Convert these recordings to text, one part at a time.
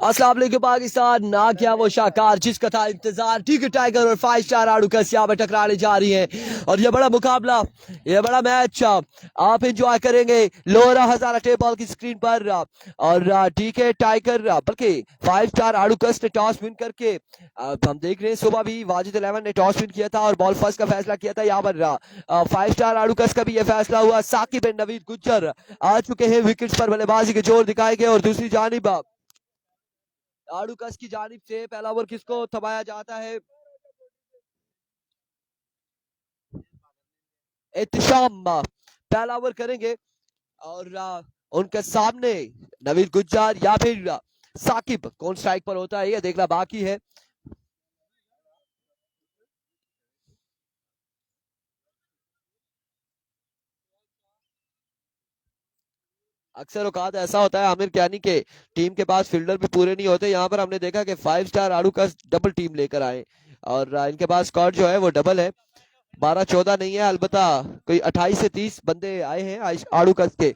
अस्सलाम वालेकुम पाकिस्तान। ना क्या वो शाकार जिसका था इंतजार। ठीक है, टाइगर और 5 स्टार आड़ूकस यहाँ पर टकराने जा रही हैं और ये बड़ा मुकाबला, ये बड़ा मैच आप एंजॉय करेंगे लोहरा हजारा टेप बॉल की स्क्रीन पर। और ठीक है, टाइगर बल्कि 5 स्टार आड़ूकस ने टॉस विन करके हम देख रहे हैं सुबह भी वाजिद 11 ने टॉस विन किया था और बॉल फर्स्ट का फैसला किया था। यहाँ पर 5 स्टार आड़ूकस का भी ये फैसला हुआ। साकिब एंड नवीद गुज्जर आ चुके हैं विकेट्स पर, बल्लेबाजी के जोर दिखाएंगे। और दूसरी जानिब आड़ूकस की जानिब से पहला ओवर किसको थमाया जाता है? एहतिशाम पहला ओवर करेंगे और उनके सामने नवीद गुज्जर या फिर साकिब, कौन स्ट्राइक पर होता है ये देखना बाकी है। अक्सर औकात ऐसा होता है आमिर कैनी के टीम के पास फील्डर भी पूरे नहीं होते। यहाँ पर हमने देखा कि 5 स्टार आड़ूकस डबल टीम लेकर आए और इनके पास स्क्वाड जो है वो डबल है, 12-14 नहीं है, अलबत्ता कोई 28 से 30 बंदे आए हैं आड़ूकस के।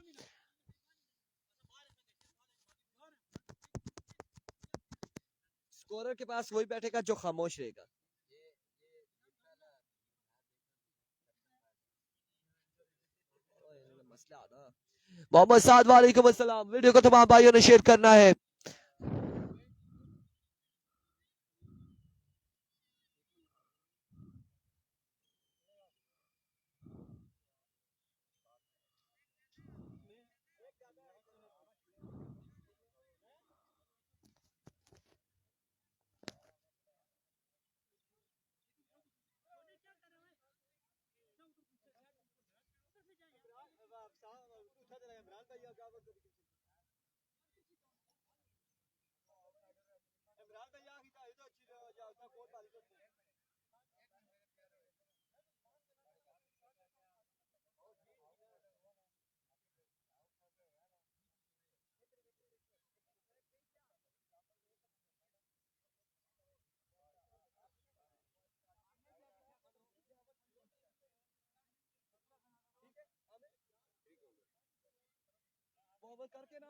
स्कोरर के पास वही बैठेगा जो खामोश रहेगा। मोहम्मद साद वालेकुम अस्सलाम। वीडियो को तमाम भाइयों ने शेयर करना है। करके ना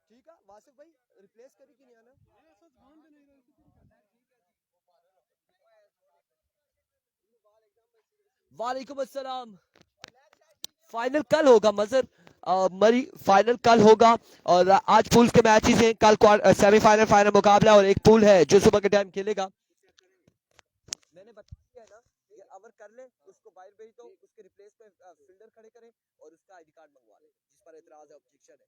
ठीक है वासिफ भाई, रिप्लेस करी कि नहीं आना? वालेकुम अस्सलाम। फाइनल कल होगा मजर मरी, फाइनल कल होगा और आज पूल के मैचेस हैं। कल सेमीफाइनल फाइनल मुकाबला और एक पूल है जो सुबह के टाइम खेलेगा। मैंने बता दिया है ना, ये अवर कर ले उसको बाहर भेज दो, उसके रिप्लेस में फील्डर खड़े करें और उसका आईडी कार्ड मंगवा ले जिस पर एतराज है, ऑब्जेक्शन है।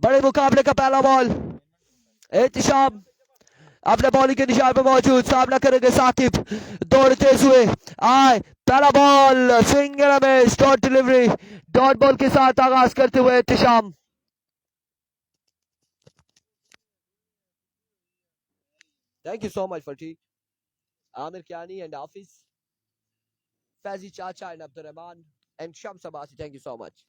बड़े मुकाबले का पहला बॉल, एहतिशाम अपने बॉलिंग के निशान पर मौजूद, सामना करेंगे साकिब दौड़ते हुए आए। पहला ball swing and miss, dot delivery, dot ball के साथ आगाज करते हुए Ehtisham. Thank you so much for T Aamir Kiyani and Hafiz Faizi चाचा and Abdul Rehman and Shams Abbasi, thank you so much.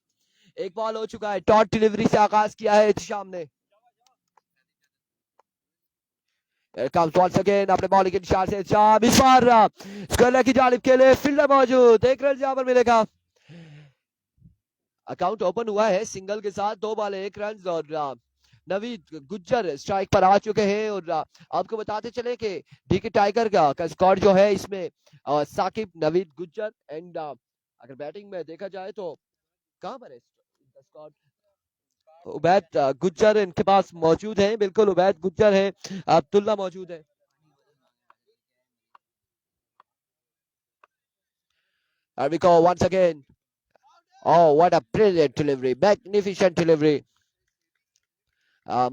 एक बॉल हो चुका है, डॉट डिलीवरी से आगाज किया है एहतिशाम ने। comes once again अपने बॉलिंग के निशान से शाम इस बार स्क्वायर की जानिब के लिए फील्डर मौजूद, एक रन यहाँ पर मिलेगा। अकाउंट ओपन हुआ है सिंगल के साथ, 2 बॉल 1 रन और नवीद गुज्जर स्ट्राइक पर आ चुके हैं। और आपको बताते चले कि डीके टाइगर का स्क्वाड जो है इसमें साकिब, नवीद गुज्जर एंड अगर बैटिंग में देखा जाए तो कहां पर है स्क्वाड? उबैद गुज्जर इनके पास मौजूद है, बिल्कुल उबैद गुज्जर है, अब्दुल्ला मौजूद है। And we go once again. Oh, what a brilliant delivery, magnificent delivery.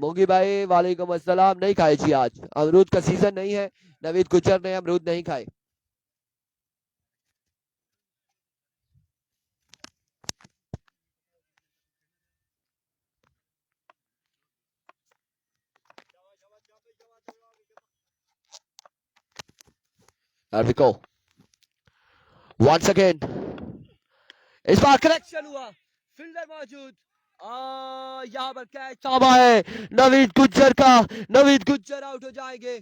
मोगी भाई वालेकुम अस्सलाम। नहीं खाए जी, आज अमरूद का सीजन नहीं है, नवीद गुज्जर ने अमरूद नहीं खाए। There we go. Once again. इस बार करेक्शन हुआ, फील्डर मौजूद। यहाँ पर कैच थामा है नवीद गुज्जर का। नवीद गुज्जर आउट हो जाएंगे।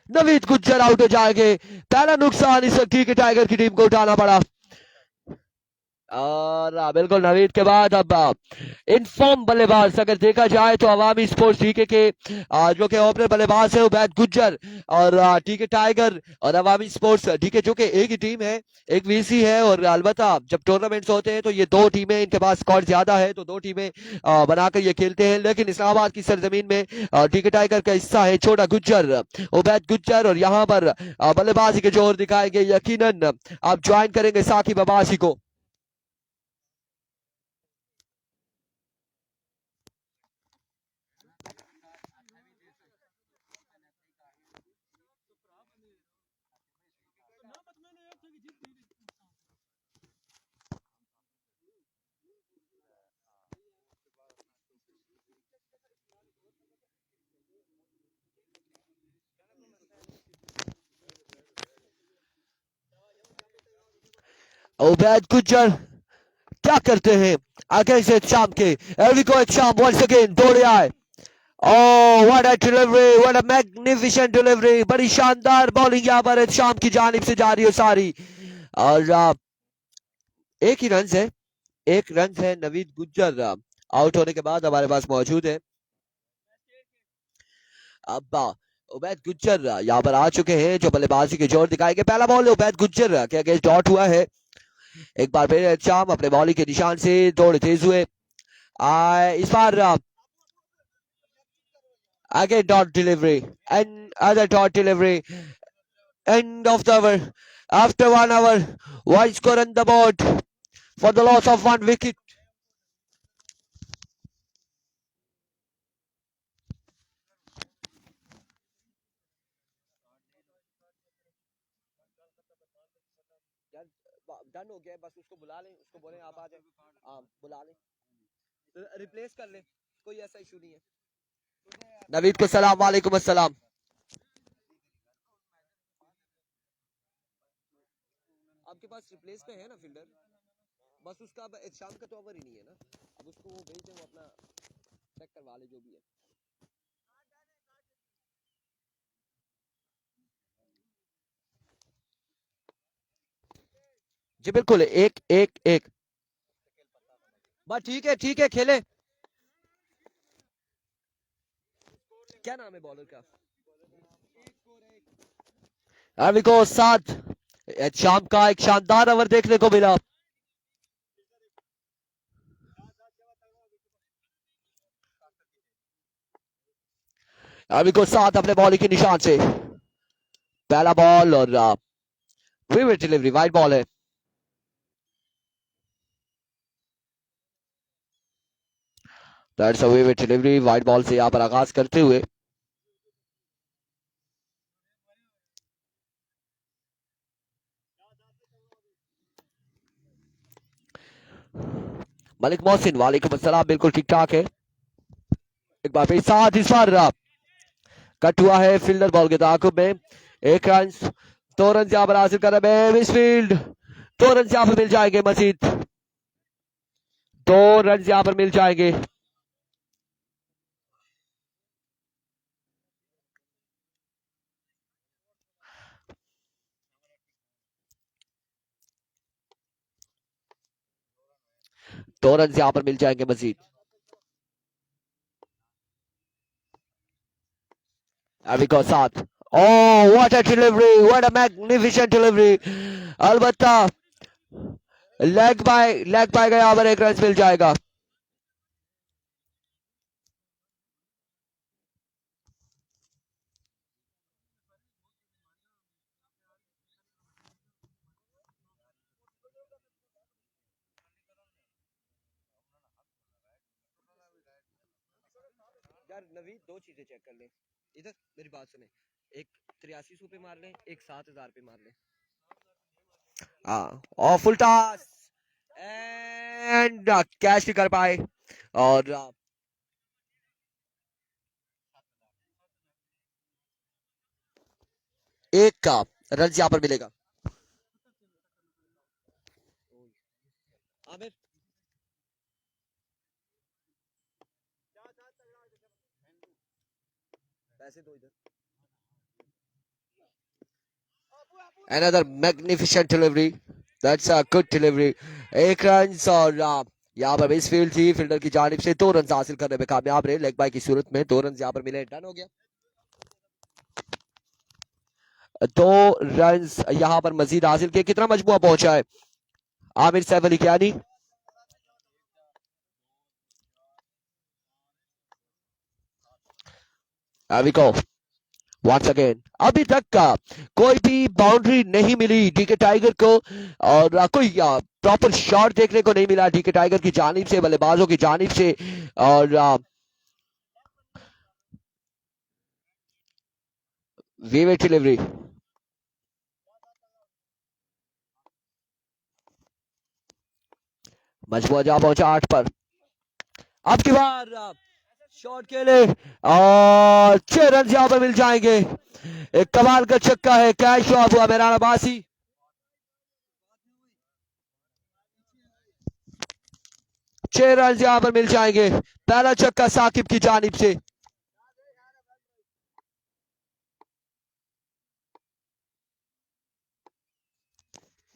नवीद गुज्जर आउट हो जाएंगे। पहला नुकसान इस वक्त के टाइगर की टीम को उठाना पड़ा। और बिल्कुल नवीद के बाद अब इनफॉर्म बल्लेबाज अगर देखा जाए तो अवामी स्पोर्ट्स टीके के जो कि ओपनर बल्लेबाज है उबैद गुज्जर और टीके टाइगर और अवामी स्पोर्ट्स टीके जो कि एक ही टीम है, एक वीसी है। और अलबत्ता जब टूर्नामेंट्स होते हैं तो ये दो टीमें, इनके पास स्क्वाड ज्यादा है तो दो टीमें बनाकर ये खेलते हैं। लेकिन इस्लामाबाद की सरजमीन में टीके टाइगर का हिस्सा है छोटा गुज्जर, उबैद गुज्जर, और यहाँ पर बल्लेबाजी के जोर दिखाएंगे यकीनन आप ज्वाइन करेंगे साकिब अब्बासी को। उबैद गुज्जर क्या करते हैं अगेंस्ट शाम के। एरिको शाम वंस अगेन दौड़े आए। Oh, what a delivery! What a magnificent delivery! बड़ी शानदार बॉलिंग यहाँ पर शाम की जानिब से जा रही है सारी। और एक ही रन है, एक रन है नवीद गुज्जर आउट होने के बाद हमारे पास मौजूद है। अब उबैद गुज्जर यहाँ पर आ चुके हैं जो बल्लेबाजी के जोर दिखाएंगे। पहला बॉल उबैद गुज्जर के अगेंस्ट डॉट हुआ है। एक बार फिर शाम अपने बॉलिंग के निशान से दौड़ तेज हुए। इस बार again dot delivery and other dot delivery. End of the hour. After 1 hour, one score on the board for the loss of 1 wicket. Done हो गया, बस उसको बुला लें, उसको बोलें आप आ जाए, बुला लें, रिप्लेस कर लें, कोई ऐसा इशू नहीं है। नवीद को सलाम वालेकुम अस्सलाम। आपके पास रिप्लेस पे है ना फील्डर, बस उसका अब शाम का तो ओवर ही नहीं है ना, अब उसको वो भेज दें, वो अपना चेक करवा ले जो भी है। जी बिल्कुल, एक एक एक बस ठीक है खेले। क्या नाम है बॉलर का? अभी को 7 शाम का एक शानदार ओवर देखने को मिला। अभी को 7 अपने बॉलिंग के निशान से पहला बॉल और विविड डिलीवरी, वाइड बॉल है। That's a vivid delivery, wide ball से यहाँ पर आगाज करते हुए मलिक मोहसिन वालेकुम अस्सलाम, बिल्कुल ठीक ठाक है। एक बार फिर साथ इस बार कट हुआ है फील्डर बॉल के ताकुब में। एक रन, 2 रन यहाँ पर हासिल कर रहे हैं मिसफील्ड, 2 रन यहाँ पर मिल जाएंगे मजीद, 2 रन यहाँ पर मिल जाएंगे। दो रन यहाँ पर मिल जाएंगे मजीद। अभी को 7। Oh, what a delivery! What a magnificent delivery! अलबत्ता लेग बाय गया, यहाँ पर एक रन मिल जाएगा। यार नवीद, दो चीजें चेक कर लें, इधर मेरी बात सुने, एक 8300 पे मार लें, एक 7000 पे मार लें। और फुल टॉस एंड कैच नहीं कर पाए। और एक का रन यहाँ पर मिलेगा। आमिर पैसे दो इधर। Another magnificent delivery. That's a good delivery. एक रन और यहाँ पर मिस फील्ड थी फील्डर की जानिब से, 2 रन हासिल करने में कामयाब रहे लेग बाय की सूरत में। 2 रन यहाँ पर मिले, डन हो गया। 2 रन यहाँ पर मजीद हासिल किए। कितना मजमुआ पहुंचा है आमिर सैफ अली कियानी? अविको वंस अगेन, अभी तक का कोई भी बाउंड्री नहीं मिली डीके टाइगर को, और कोई प्रॉपर शॉट देखने को नहीं मिला डीके टाइगर की जानिब से, बल्लेबाजों की जानिब से। और विवेक डिलीवरी, मजबूत जा पहुंचा 8 पर। अब की बार शॉट के लिए और 6 रन यहां पर मिल जाएंगे। एक कमाल का छक्का है, कैश ड्रॉप हुआ मेरा अब्बासी। 6 रन यहां पर मिल जाएंगे। पहला छक्का साकिब की जानिब से।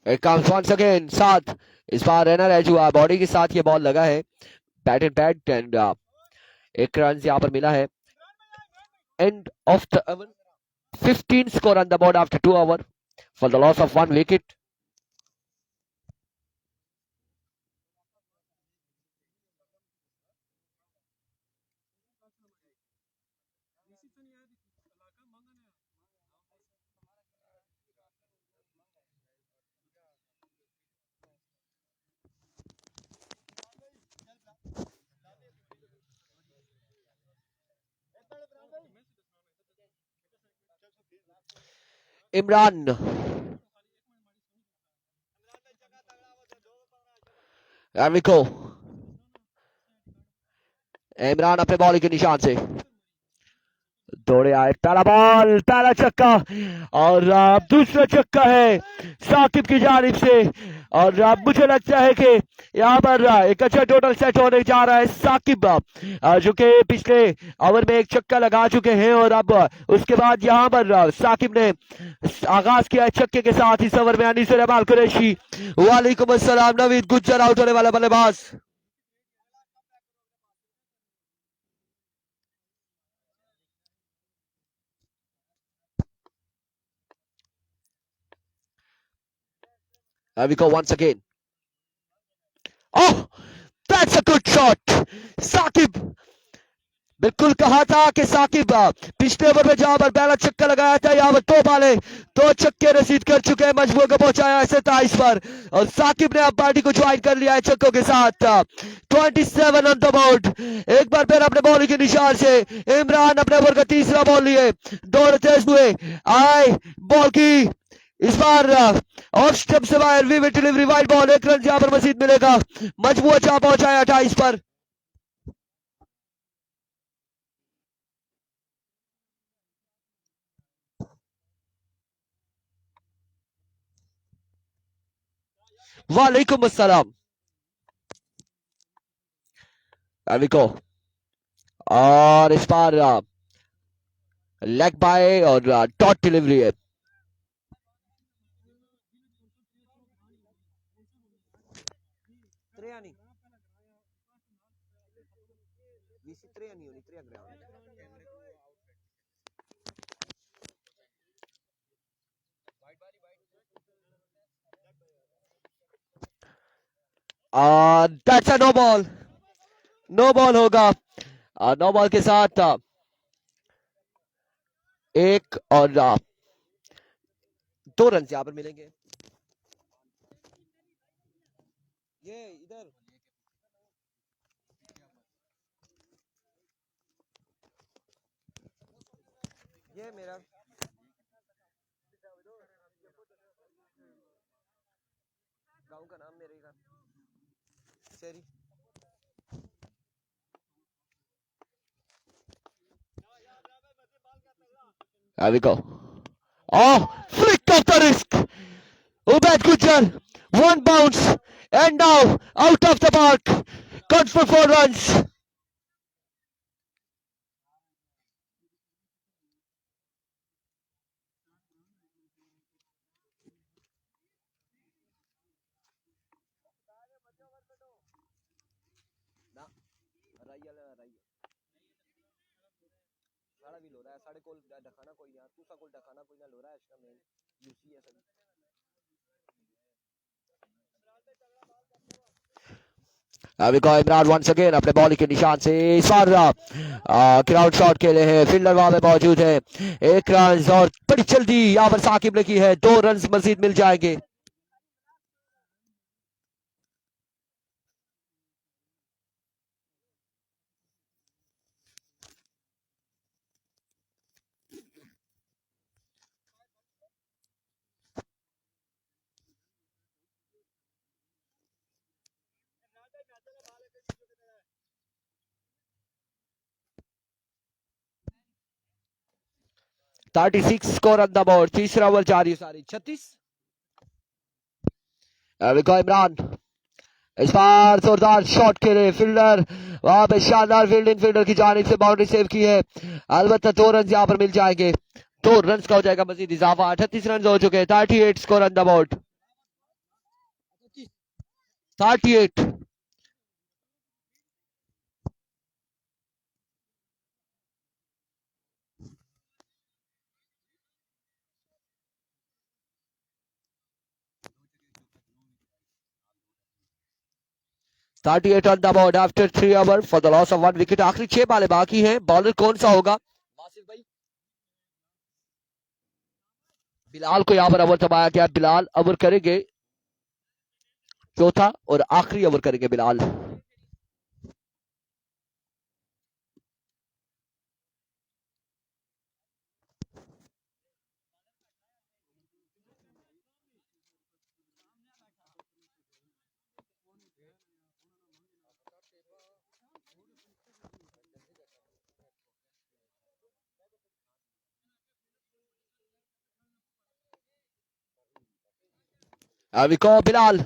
It comes once again, 7। इस बार रनर एज हुआ, बॉडी के साथ ये बॉल लगा है, बैट एंड बैट, एंड एक रन यहाँ पर मिला है। End of the over, 15 score on the board after 2 overs for the loss of 1 wicket. Imran, एमिको, इमरान अपने बॉल के निशान से दौड़े आए, पहला बॉल, पहला छक्का, और दूसरा छक्का है साकिब की जानिब से। और मुझे लगता है कि यहाँ पर एक अच्छा टोटल सेट होने जा रहा है। साकिब जो कि पिछले ओवर में एक छक्का लगा चुके हैं, और अब उसके बाद यहाँ पर साकिब ने आगाज किया है छक्के के साथ इस ओवर में। अनीस रहमान कुरैशी, वालेकुम अस्सलाम। नवीद गुज्जर आउट होने वाला बल्लेबाज। We go once again. Oh, that's a good shot. Saqib, बिल्कुल कहा था कि साकिब पिछले ओवर में जहां पर पहला छक्का लगाया था, यहाँ पर 2 बालें 2 छक्के रसीद कर चुके हैं, मजबूर को पहुंचाया है 27 पर, और साकिब ने अब पार्टी को ज्वाइन कर लिया है छक्कों के साथ। 27 ऑन द बोर्ड। एक बार फिर अपने बॉलिंग के निशान से इमरान अपने ओवर का तीसरा बॉल लिए, 2 तेज हुए आए बॉल की। इस बार ऑफ स्टंप से बाहर, vivid delivery, wide ball, 1 run यहाँ पर मजीद मिलेगा। मजबूत अच्छा पहुंचाया 28 पर। वालेकुम अस्सलाम। अविको, और इस बार लेग बाय और डॉट डिलीवरी है। That's a no ball, no ball होगा। नो बॉल के साथ 1 और 2 रन यहाँ पर मिलेंगे। ये इधर ये मेरा गांव का नाम मेरे का शेरी। अभी को Oh, flick of the wrist. Ubaid Gujar, one bounce, and now out of the mark. Counts for 4 runs. अभी को इमरान वंस अगेन अपने बॉलिंग के निशान से इस बार ग्राउंड शॉट खेले हैं, फील्डर वहां पे मौजूद है। 1 रन और बड़ी जल्दी यहाँ पर साकिब ने की है, 2 रन मजीद मिल जाएंगे। Thirty six score on the board, तीसरा ओवर जारी, सारी 36। अभी को इमरान इस बार जोरदार शॉट खेले, फील्डर वहां पे शानदार फील्डिंग, फील्डर की जानिब से बाउंड्री सेव की है। अलबत्ता 2 रन यहाँ पर मिल जाएंगे, 2 रन का हो जाएगा मजीद इजाफा। 38 रन हो चुके हैं, 38 score on the board, 38। 38 on the board after 3 over for the loss of 1 wicket। आखिरी 6 बालें बाकी हैं, बॉलर कौन सा होगा? वासिफ भाई, बिलाल को यहाँ पर ओवर थमाया गया, बिलाल ओवर करेंगे, चौथा और आखिरी ओवर करेंगे बिलाल। अभी को बिलाल,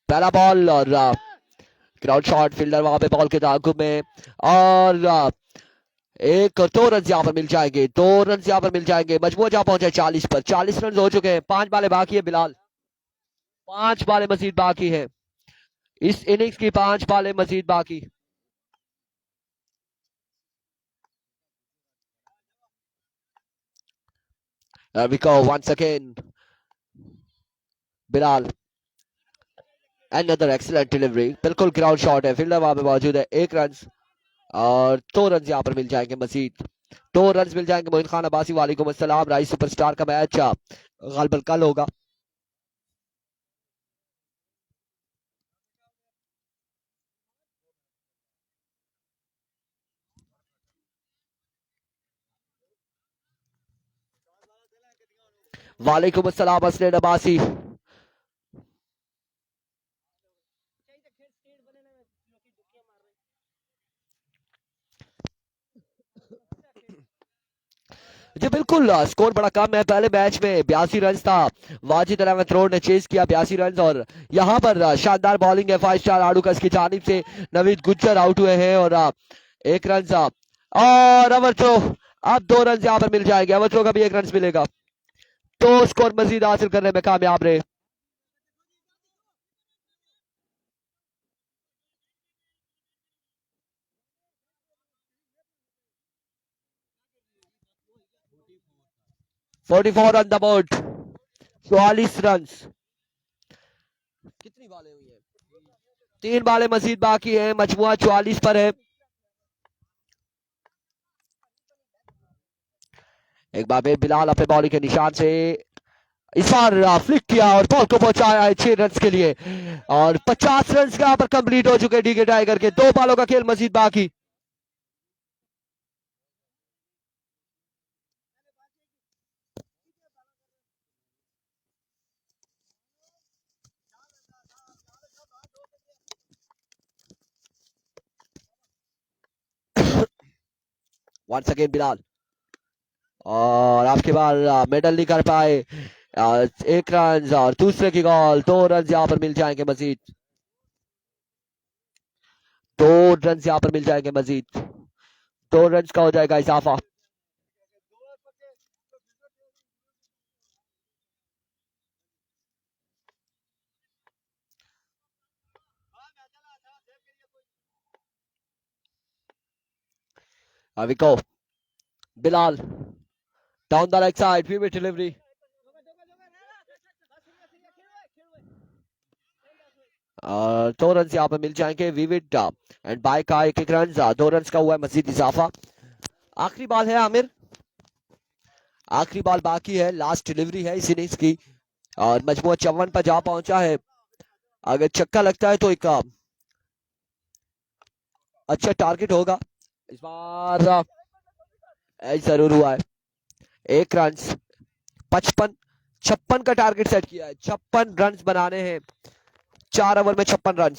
पहला बॉल और ग्राउंड शॉट, फील्डर वहां पे बॉल के ताकुब में, और 1 और 2 रन यहाँ पर मिल जाएंगे, 2 रन यहाँ पर मिल जाएंगे। मजबूर जहाँ पहुंचे 40 पर, 40 रन हो चुके हैं, 5 बालें बाकी है बिलाल, 5 बालें मजीद बाकी है इस इनिंग्स की, 5 बालें मजीद बाकी। अभी को once again Bilal, another excellent delivery, बिल्कुल ग्राउंड शॉट है, फील्डर वहां पे मौजूद है। 1 रन और 2 रन यहाँ पर मिल जाएंगे मजीद, 2 रन मिल जाएंगे। मोइन खान अब्बासी वालेकुम अस्सलाम। राइस सुपरस्टार का मैच गालबन कल होगा। वालेकुम अस्सलाम असलैन अब्बासी। जी बिल्कुल, स्कोर बड़ा कम है। पहले मैच में 82 रन था, वाजिद अहमद रोड ने चेज किया 82 रन, और यहाँ पर शानदार बॉलिंग है 5 स्टार आड़ूकस की जानिब से। नवीद गुज्जर आउट हुए हैं और 1 रन और ओवर थ्रो, अब 2 रन यहाँ पर मिल जाएंगे, ओवर थ्रो का भी 1 रन मिलेगा, तो स्कोर मजीद हासिल करने में कामयाब रहे। Forty four on the board, 44 run. कितनी बालें हुई है? 3 बालें मजीद बाकी है, मजमुआ 44 पर है। एक बार फिर बिलाल अपने बॉलिंग के निशान से इस बार फ्लिक किया और बॉल को पहुंचाया है 6 रन के लिए, और 50 रन यहाँ पर कंप्लीट हो चुके डीके टाइगर के। 2 बालों का खेल मजीद बाकी। वंस अगेन बिलाल, और आपके बाल मेडल नहीं कर पाए। एक रन और दूसरे की गोल, 2 रन यहाँ पर मिल जाएंगे मजीद। 2 रन यहाँ पर मिल जाएंगे मजीद। 2 रन का हो जाएगा इजाफा। Vico, Bilal, down the right side, vivid delivery. 2 run यहाँ पर मिल जाएंगे विविड एंड बाय का एक रन, 2 रन का हुआ है मजीद इजाफा। आखिरी बॉल है आमिर, आखिरी बॉल बाकी है, लास्ट डिलीवरी है इस इनिंग्स की और मजमूआ 54 पर जा पहुंचा है। अगर छक्का लगता है तो एक अच्छा टारगेट होगा। इस बार जरूर हुआ है। 1 रन, 56 का टारगेट सेट किया है। 56 रन बनाने हैं 4 ओवर में, 56 रन।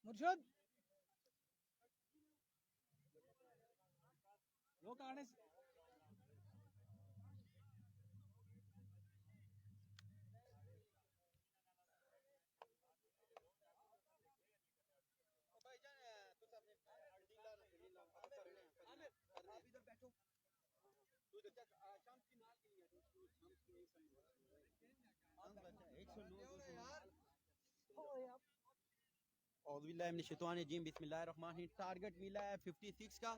मुर्शद लोग आने से टारगेट मिला है 56 का।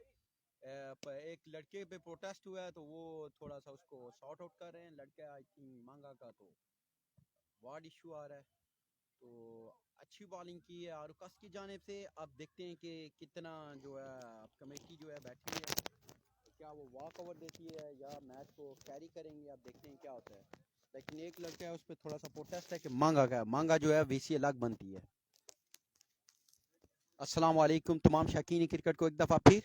एक लड़के पे प्रोटेस्ट हुआ है तो वो थोड़ा सा उसको सॉर्ट आउट कर रहे हैं। लड़के आई थिंक मांगा का तो वार्ड इशू आ रहा है, तो अच्छी बॉलिंग की है आरुकस की जानिब से। अब देखते हैं कि कितना जो है कमेटी जो है बैठी है, तो क्या वो वॉक ओवर देती है या मैच को कैरी करेंगे। अब देखते हैं क्या होता है। लेकिन एक लड़का है उस पर थोड़ा सा प्रोटेस्ट है कि मांगा का मांगा जो है वीसी अलग बनती है। अस्सलाम वालेकुम तमाम शौकीन क्रिकेट को एक दफ़ा फिर,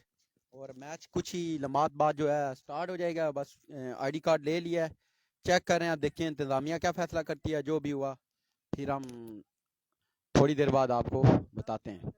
और मैच कुछ ही लम्हात बाद जो है स्टार्ट हो जाएगा। बस आईडी कार्ड ले लिया है, चेक कर रहे हैं। अब देखते हैं इंतज़ामिया क्या फ़ैसला करती है। जो भी हुआ फिर हम थोड़ी देर बाद आपको बताते हैं।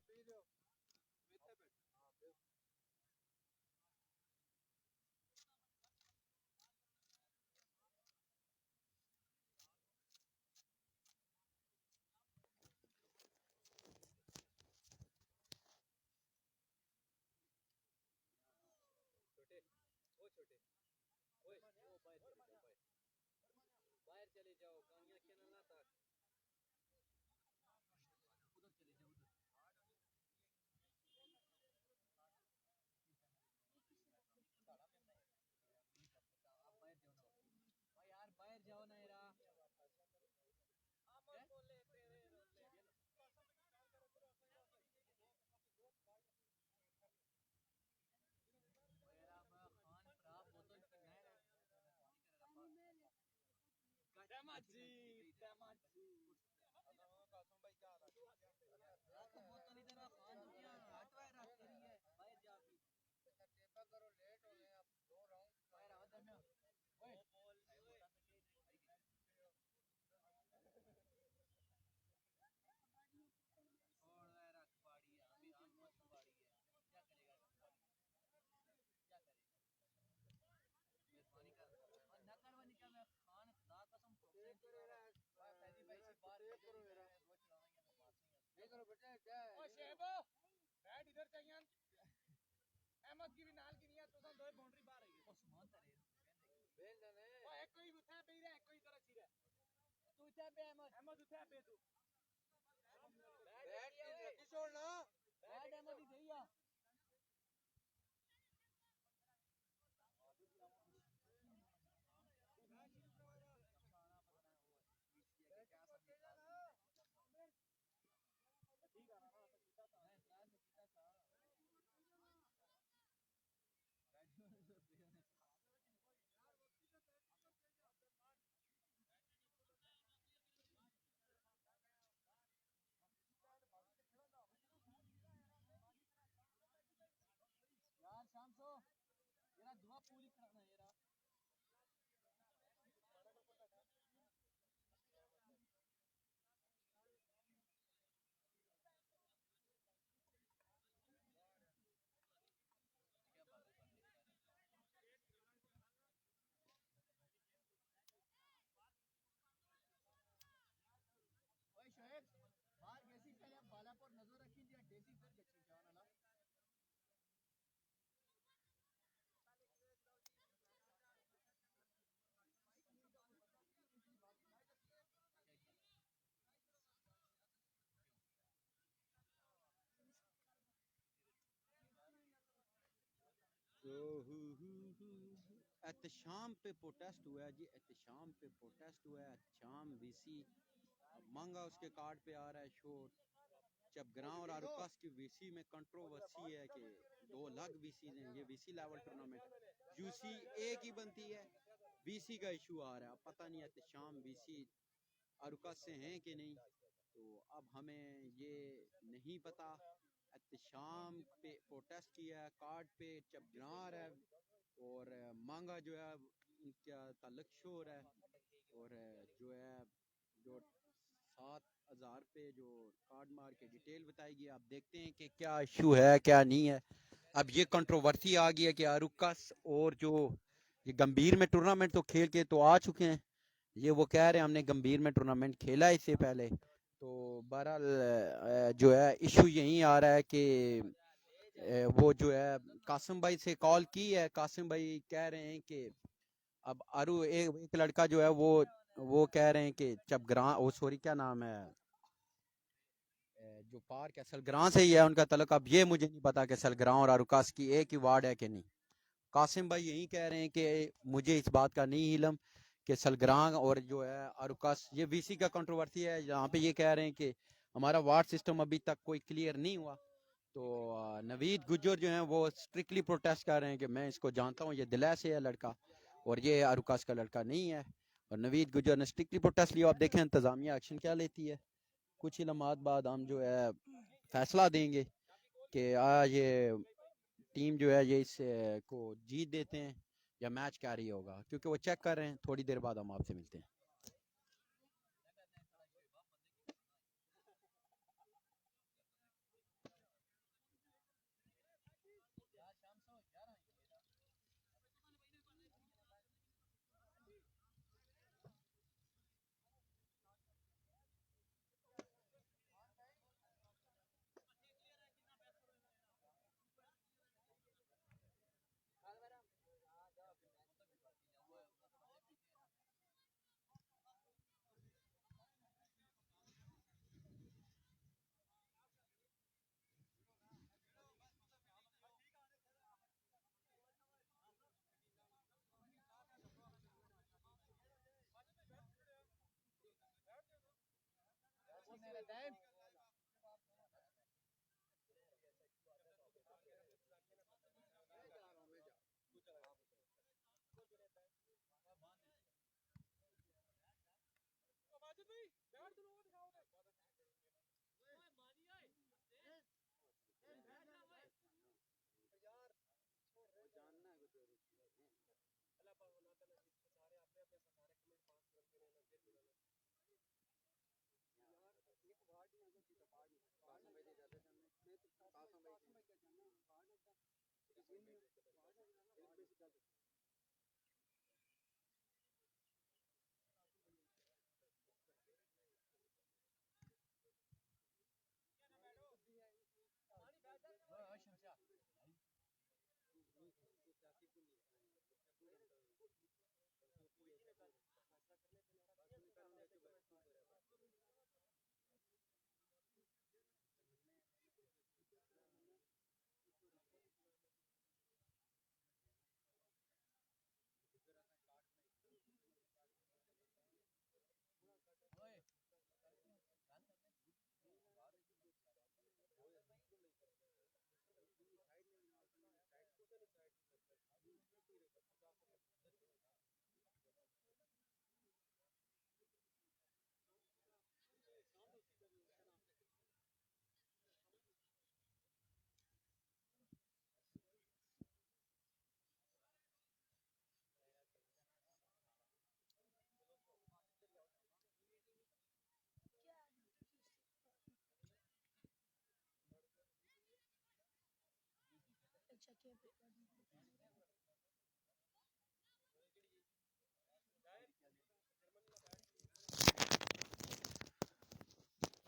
अहमद की भी नाल की नहीं है तो दो बाउंड्री बाहर है उस्मान तेरे भेज देने ओ एक कोई उठा पे रे एक कोई तरह सी रे तू उठा पे अहमद उठा पे तू बैठ के रखी छोड़ना बैठ अहमद ही देया यार शाम सो तेरा दुआ पूरी कराना यार ओए शोएब बाहर कैसी पहले बाला पर नजर रखी दिया देसी फिर गच्ची जान अला एहतशाम पे प्रोटेस्ट हुआ है जी, एहतशाम पे प्रोटेस्ट हुआ है। एहतशाम वीसी मांगा उसके कार्ड पे आ रहा है शोर। जब ग्रां और आरुकास की वीसी में कंट्रोवर्सी है कि दो अलग वीसी हैं, ये वीसी लेवल टूर्नामेंट यूसी एक ही बनती है, वीसी का इशू आ रहा है। अब पता नहीं एहतशाम वीसी आरुकास से हैं कि नहीं, तो अब हमें ये नहीं पता। एहतशाम पे प्रोटेस्ट किया है, कार्ड पे जब ग्रां आ रहा है और मांगा जो है उनका ताल्लुक शो हो रहा है। और जो है जो 7,000 पे जो कार्ड मार के डिटेल बताएगी, आप देखते हैं कि क्या इशू है क्या नहीं है। अब ये कंट्रोवर्सी आ गई है कि आरुकस और जो ये गंभीर में टूर्नामेंट तो खेल के तो आ चुके हैं, ये वो कह रहे हैं हमने गंभीर में टूर्नामेंट खेला है इससे पहले। तो बहरहाल जो है इशू यही आ रहा है कि वो जो है कासिम भाई से कॉल की है, कासिम भाई कह रहे हैं कि अब अरु एक लड़का जो है वो कह रहे हैं कि जब ग्रां ओ सॉरी क्या नाम है जो पार्क है सलग्रां से ही है उनका तलक। अब ये मुझे नहीं पता कि सलग्रां और अरुकास की एक ही वार्ड है कि नहीं। कासिम भाई यही कह रहे हैं कि मुझे इस बात का नहीं इलम कि सलग्रां और जो है अरुकास, ये वीसी का कंट्रोवर्सी है जहाँ पे ये कह रहे हैं कि हमारा वार्ड सिस्टम अभी तक कोई क्लियर नहीं हुआ। तो नवीद गुज्जर जो है वो स्ट्रिक्टली प्रोटेस्ट कर रहे हैं कि मैं इसको जानता हूँ, ये दिल्ली से है लड़का और ये अरुकास का लड़का नहीं है। और नवीद गुज्जर ने स्ट्रिक्टली प्रोटेस्ट लिया। आप देखें इंतजामिया एक्शन क्या लेती है। कुछ ही लम्हात बाद हम जो है फैसला देंगे कि ये टीम जो है ये इस को जीत देते हैं या मैच कैरी होगा, क्योंकि वो चेक कर रहे हैं। थोड़ी देर बाद हम आपसे मिलते हैं।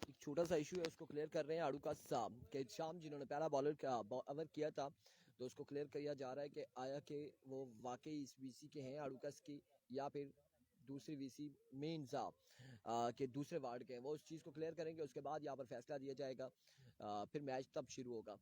एक छोटा सा इशू है उसको क्लियर कर रहे हैं आड़ू का साहब के शाम जिन्होंने पहला बॉलर का ओवर किया था, तो उसको क्लियर किया जा रहा है कि आया कि वो वाकई इस वीसी के हैं आड़ूकस की या फिर दूसरी वीसी मेन साहब के दूसरे वार्ड के हैं। वो उस चीज़ को क्लियर करेंगे, उसके बाद यहाँ पर फैसला दिया जाएगा। फिर मैच तब शुरू होगा।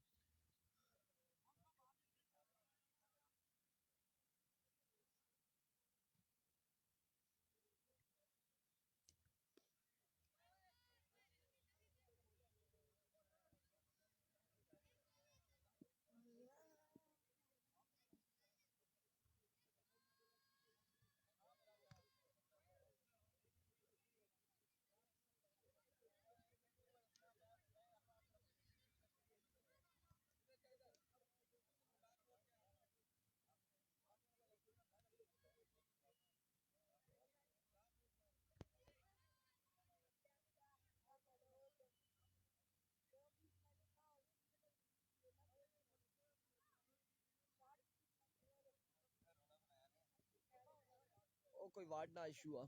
कोई वार्ड ना इशू हुआ।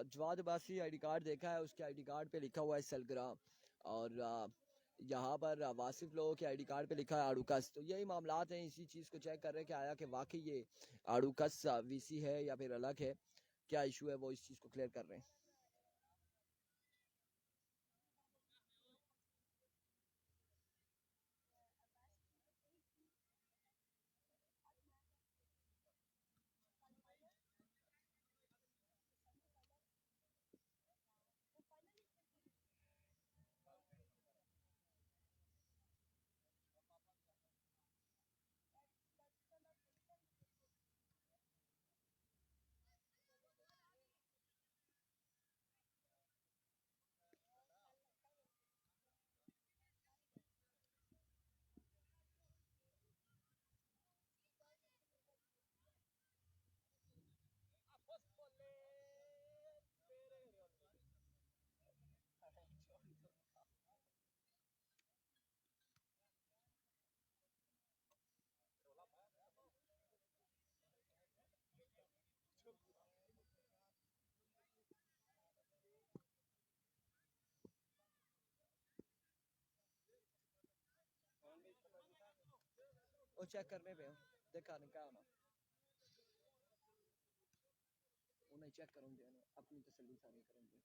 जवाद अब्बासी आईडी कार्ड देखा है, उसके आईडी कार्ड पे लिखा हुआ है सलगरा, और यहाँ पर वासिफ लोगों के आईडी कार्ड पे लिखा है आड़ूकस। तो यही मामलात हैं, इसी चीज़ को चेक कर रहे हैं कि आया कि वाकई ये आड़ूकस वीसी है या फिर अलग है, क्या इशू है, वो इस चीज़ को क्लियर कर रहे हैं। वो चेक करने पे देखा नहीं क्या होना, उन्हें चेक करूँगे, अपनी तसल्ली सारी करूँगे।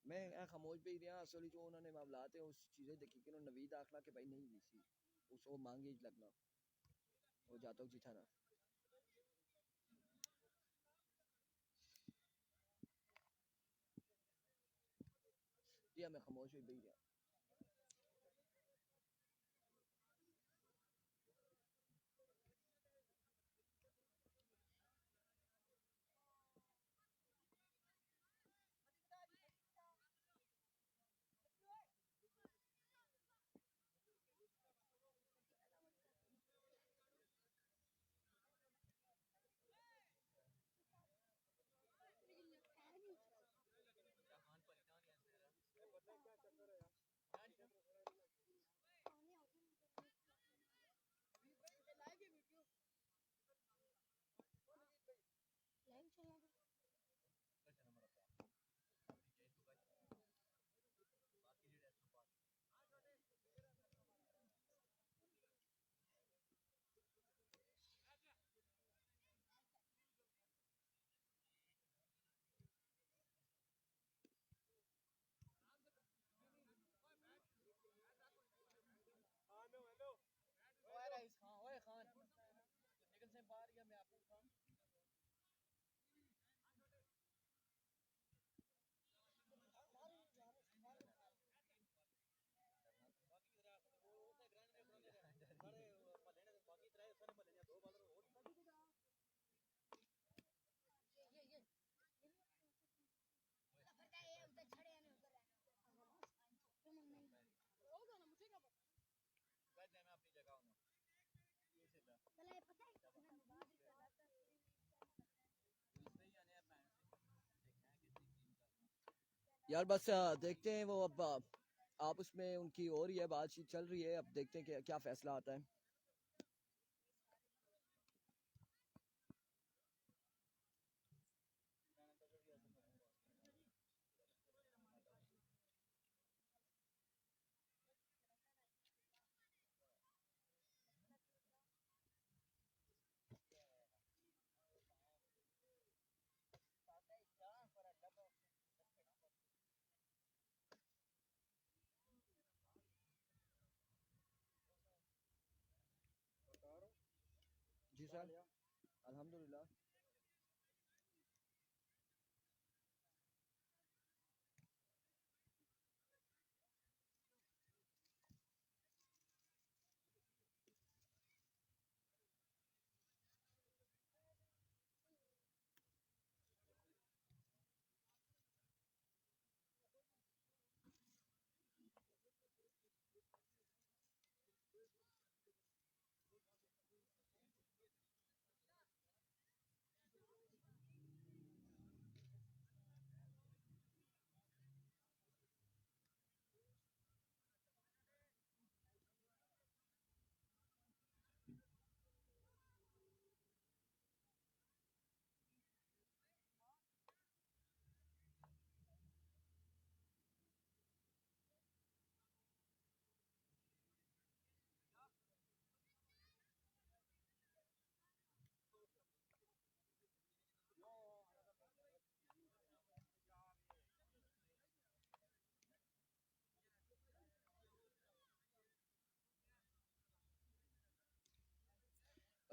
मैं खामोश भी रहा, असली जो उन्होंने मामलात है उस चीज़ें देखी कि उन्होंने नवीद आखला के भाई नहीं वीसी उसको मांगे लगना, वो जाता हूँ जिठा ना दिया, मैं खामोश भी रहा। ओए रईस खान, ओए खान निकल से बाहर या मैं आपको खान यार बस देखते हैं वो अब आप उसमें उनकी हो रही है बातचीत चल रही है, अब देखते हैं कि क्या फैसला आता है। जी सर, अल्हम्दुलिल्लाह।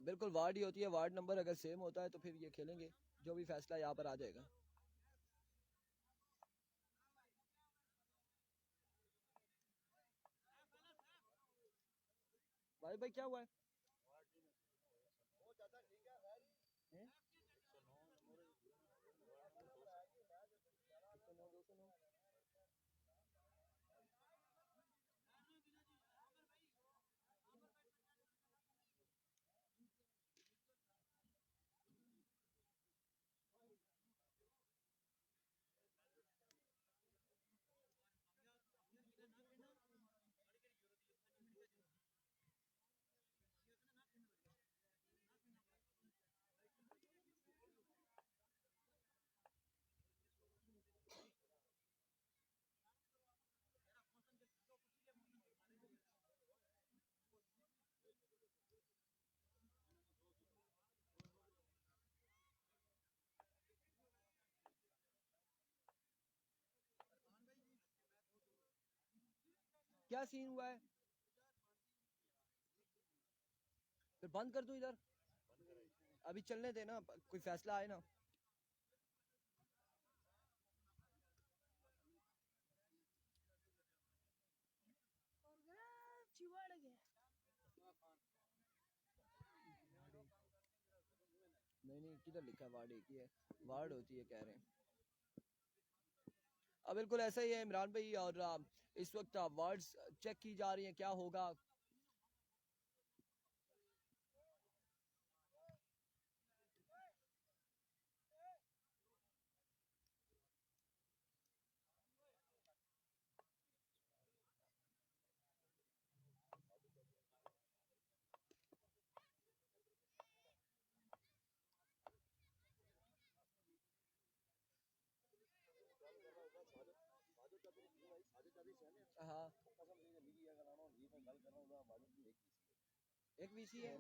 बिल्कुल वार्ड ही होती है, वार्ड नंबर अगर सेम होता है तो फिर ये खेलेंगे, जो भी फैसला यहाँ पर आ जाएगा। भाई भाई क्या हुआ है? हैं? 109, 209। क्या सीन हुआ है? फिर बंद कर दूं इधर, अभी चलने देना, कोई फैसला आए ना। नहीं नहीं, किधर लिखा है वार्ड एक ही है, वार्ड होती है कह रहे हैं। अब बिल्कुल ऐसा ही है इमरान भाई, और इस वक्त वर्ड्स चेक की जा रही हैं, क्या होगा। हाँ, एक वीसी है।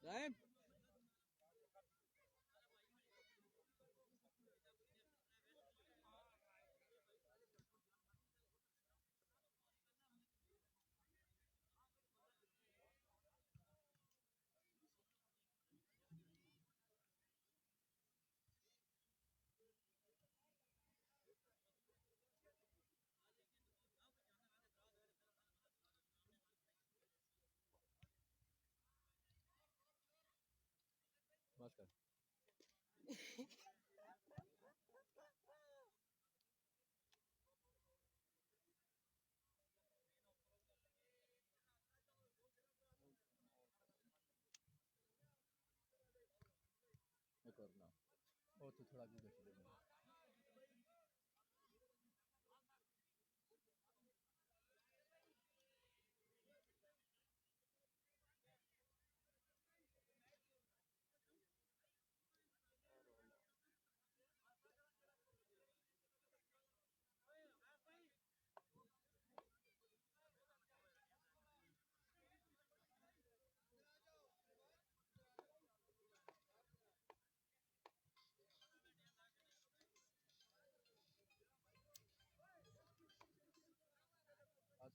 राइम बस कर। एक और ना, और तो थोड़ा आगे बैठ जाएगा।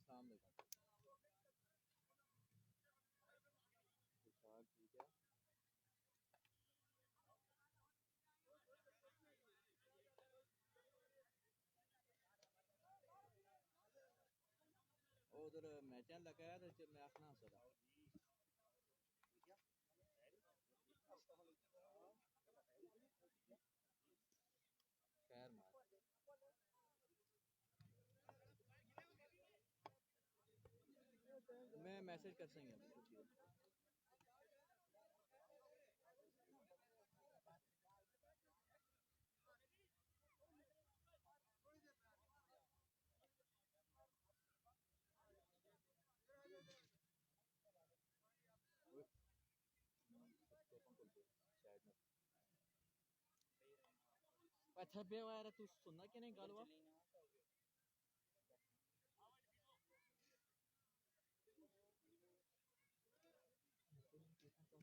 अस्सलाम वालेकुम। ठीक है। उधर मैचन लगाया तो मैं आखना सरा खैर मार मैं मैसेज कर सकेंगे अच्छा बेवार तू सुनना कि नहीं गलवा फिर जिने सफर में भी देख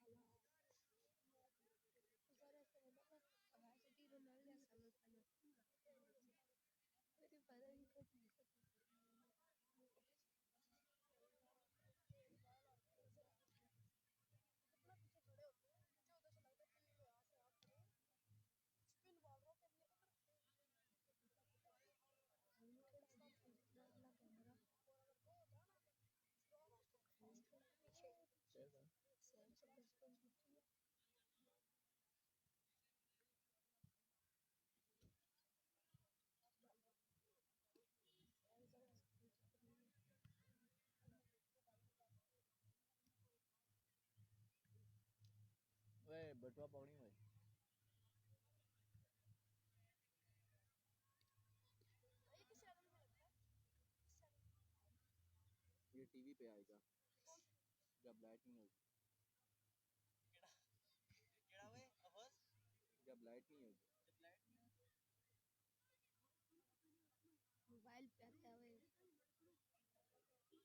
रही सबसे आगे हमारा भरा आधे काले मैच करते हैं मकबूल में आया सिटी रोनाल्डो मेरे पता ही कुछ नहीं ओए बटवा पावनी भाई ये टीवी पे आएगा जब लाइट नहीं होगी केड़ा वे आवाज जब लाइट नहीं होगी जब लाइट नहीं मोबाइल पे आता है सैफ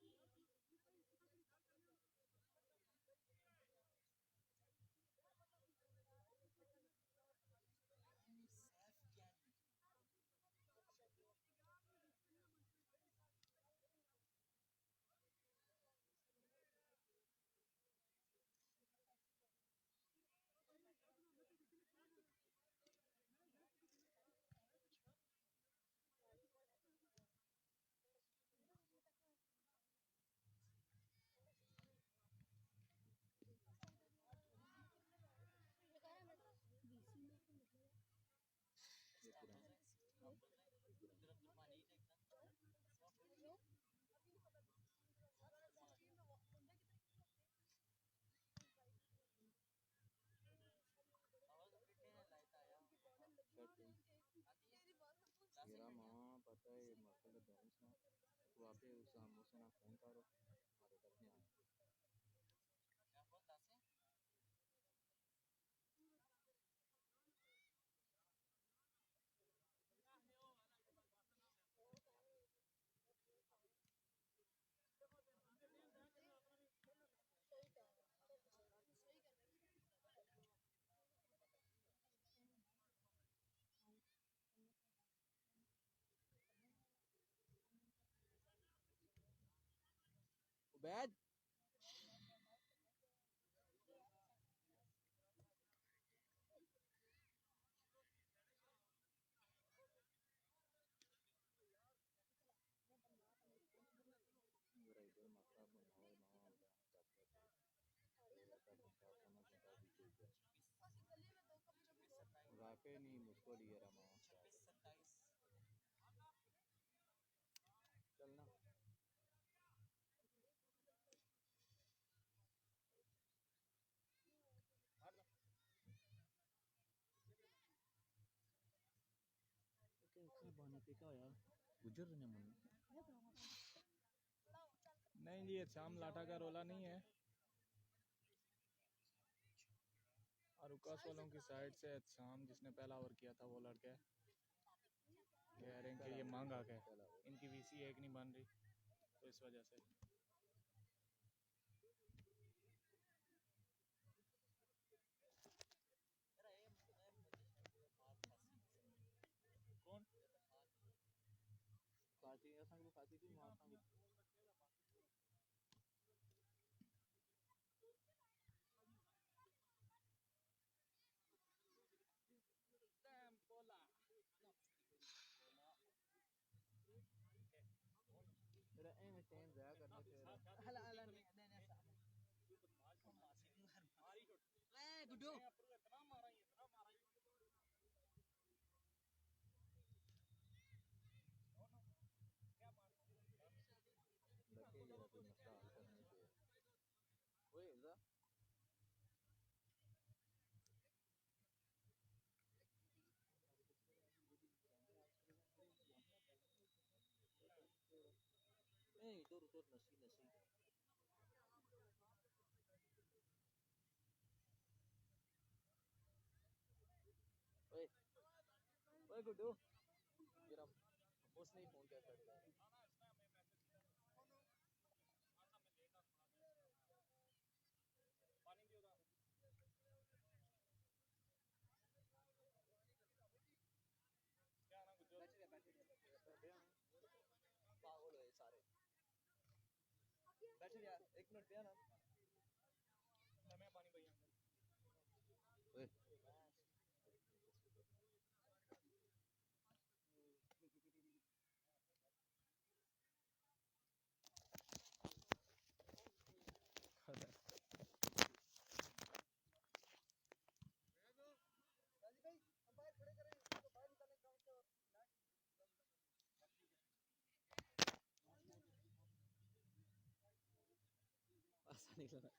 क्या वहाँ पे उस मुझसे ना फ़ोन करो हमारे करने आए क्या बोल दस है उबैद राइडर मात्रा बनाओ ना वाकई नहीं मुझको लिए रहा माँ 26 27 चलना बाने पे क्या यार गुजर ने मन नहीं जी, ये शाम लाटा का रोला नहीं है। और रुकास वालों की साइड से शाम जिसने पहला ओवर किया था वो लड़के कह रहे हैं कि ये मांगा के इनकी वीसी एक नहीं बन रही, तो इस वजह से मेरा एम पोजीशन मार फंसी कौन खाती है संग खाती थी मारता भी टैम बोला मेरा एम टाइम जाया करना चाहिए हला हला नहीं मासी मारी ए गुड्डू इतना मारा लड़के जरा कोई मसला हल करने चाहिए ओए इल्जा ए इधर उधर नसी नसी ओए ओए गुड्डू जरा बॉस ने फोन किया कर पागल है सारे बैठ जा 1 मिनट पे ना मैं पानी भैया ओए आसानी लगा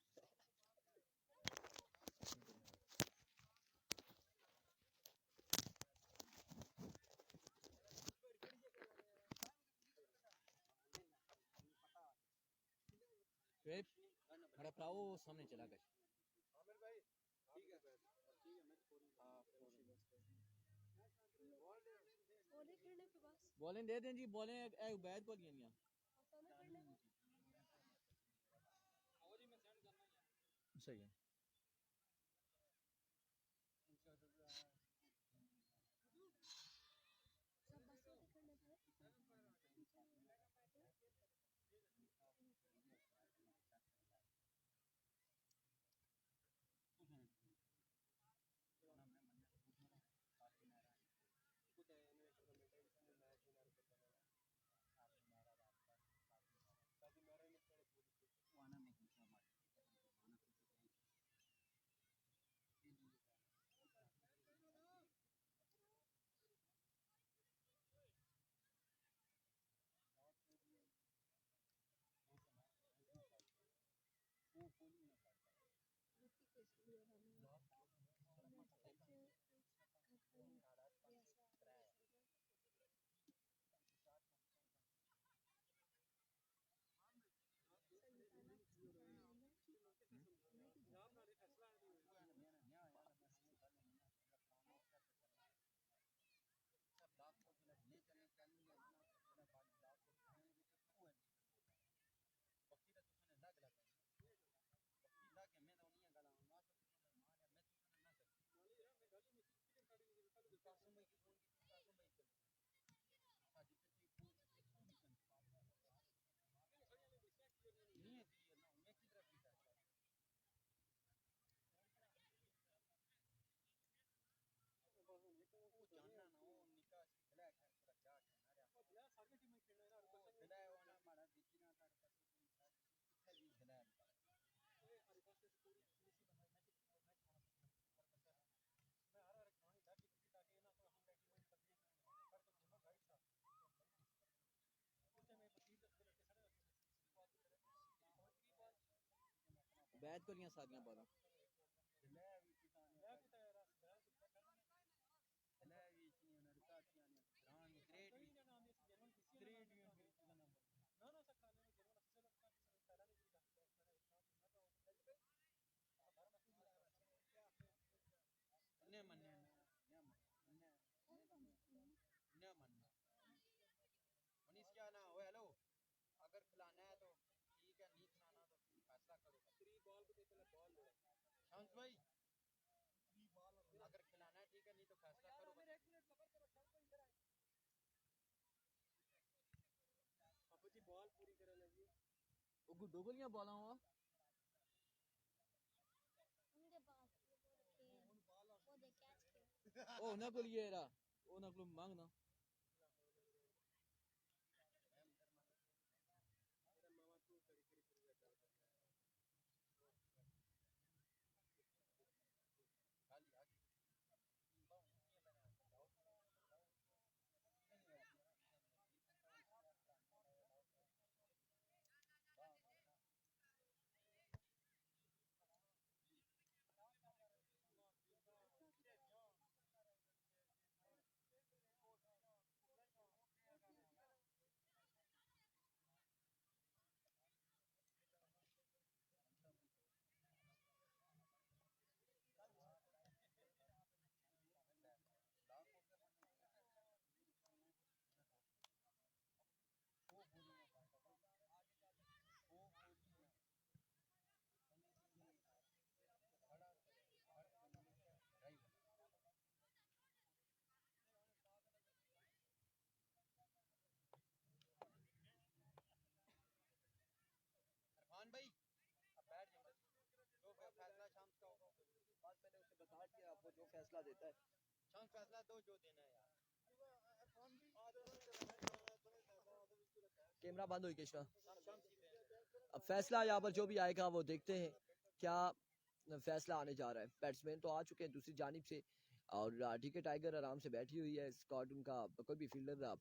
वे मेरा प्रावो सामने चला गया आमिर भाई ठीक है मैं ओले खेलने पे बस बॉलिंग दे दें जी बॉलिंग उबैद को दिया नहीं सोने खेलने पे सही है सब बस ओले खेलने पे वाना में कुछ मार कैद करियां सारियां बाला मनीष क्या ना हो हेलो अगर खिलाना है तो ठीक है नहीं खिलाना तो फैसला करो शांत भाई अगर खिलाना है ठीक है नहीं तो फैसला करो वो गुड्डो को लिया बाला हुआ उनके पास वो दे कैच के ओ ना को लिए रहा ओ ना को मांगना इरफान भाई अब बैठ जाओ जो फैसला शाम का होगा बात मैंने उसे बता दिया वो जो फैसला देता है शाम फैसला दो जो देना है यार कैमरा बंद हुई कृष्णा अब फैसला यहाँ पर जो भी आएगा वो देखते हैं क्या फैसला आने जा रहा है बैट्समैन तो आ चुके हैं दूसरी जानिब से और डीके टाइगर आराम से बैठी हुई है स्क्वाड उनका कोई भी फील्डर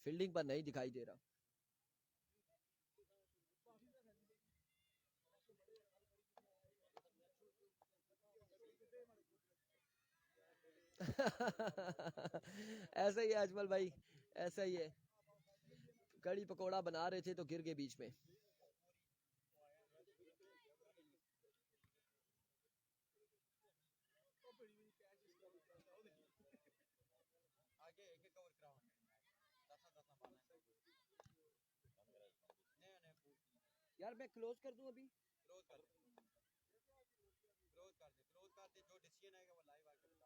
फील्डिंग पर नहीं दिखाई दे रहा ऐसा ही है अजमल भाई ऐसा ही है कड़ी पकोड़ा बना रहे थे तो गिर गए बीच में आगे एक एक ओवर कराओ 10 बाल नहीं यार मैं क्लोज कर दूं अभी क्लोज कर दे जो डिसीजन आएगा वो लाइव आके